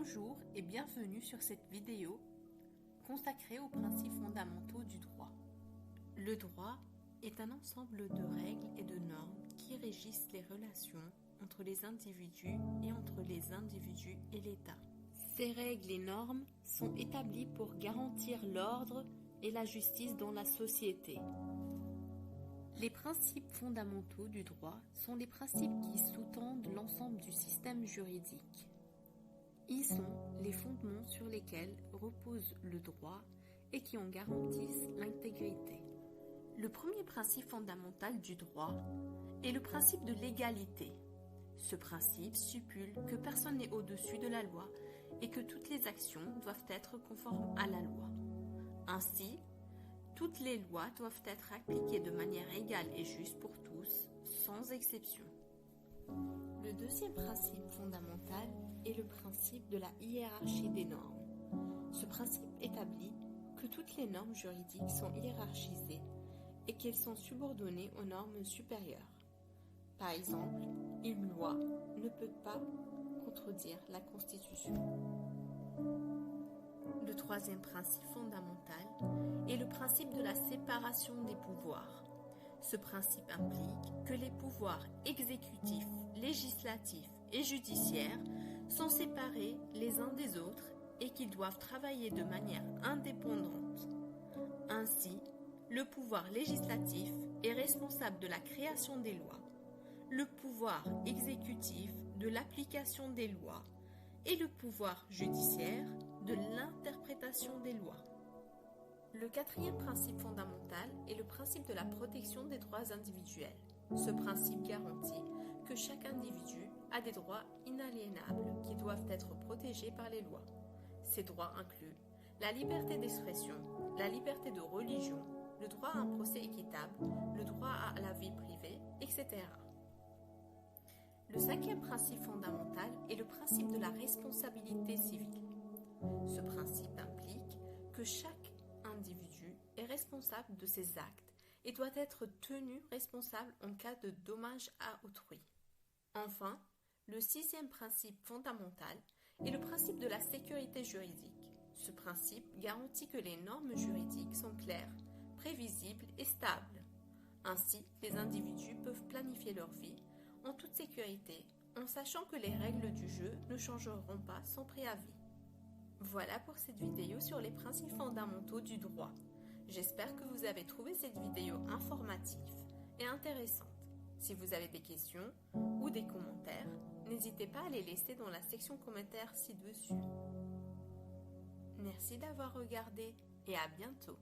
Bonjour et bienvenue sur cette vidéo consacrée aux principes fondamentaux du droit. Le droit est un ensemble de règles et de normes qui régissent les relations entre les individus et entre les individus et l'État. Ces règles et normes sont établies pour garantir l'ordre et la justice dans la société. Les principes fondamentaux du droit sont les principes qui sous-tendent l'ensemble du système juridique. Ils sont les fondements sur lesquels repose le droit et qui en garantissent l'intégrité. Le premier principe fondamental du droit est le principe de l'égalité. Ce principe stipule que personne n'est au-dessus de la loi et que toutes les actions doivent être conformes à la loi. Ainsi, toutes les lois doivent être appliquées de manière égale et juste pour tous, sans exception. Le deuxième principe fondamental est le principe de la hiérarchie des normes. Ce principe établit que toutes les normes juridiques sont hiérarchisées et qu'elles sont subordonnées aux normes supérieures. Par exemple, une loi ne peut pas contredire la Constitution. Le troisième principe fondamental est le principe de la séparation des pouvoirs. Ce principe implique que les pouvoirs exécutifs, législatifs et judiciaires sont séparés les uns des autres et qu'ils doivent travailler de manière indépendante. Ainsi, le pouvoir législatif est responsable de la création des lois, le pouvoir exécutif de l'application des lois et le pouvoir judiciaire de l'interprétation des lois. Le quatrième principe fondamental est le principe de la protection des droits individuels. Ce principe garantit que chaque individu a des droits inaliénables qui doivent être protégés par les lois. Ces droits incluent la liberté d'expression, la liberté de religion, le droit à un procès équitable, le droit à la vie privée, etc. Le cinquième principe fondamental est le principe de la responsabilité civile. Ce principe implique que chaque individu est responsable de ses actes et doit être tenu responsable en cas de dommage à autrui. Enfin, le sixième principe fondamental est le principe de la sécurité juridique. Ce principe garantit que les normes juridiques sont claires, prévisibles et stables. Ainsi, les individus peuvent planifier leur vie en toute sécurité, en sachant que les règles du jeu ne changeront pas sans préavis. Voilà pour cette vidéo sur les principes fondamentaux du droit. J'espère que vous avez trouvé cette vidéo informative et intéressante. Si vous avez des questions ou des commentaires, n'hésitez pas à les laisser dans la section commentaires ci-dessus. Merci d'avoir regardé et à bientôt.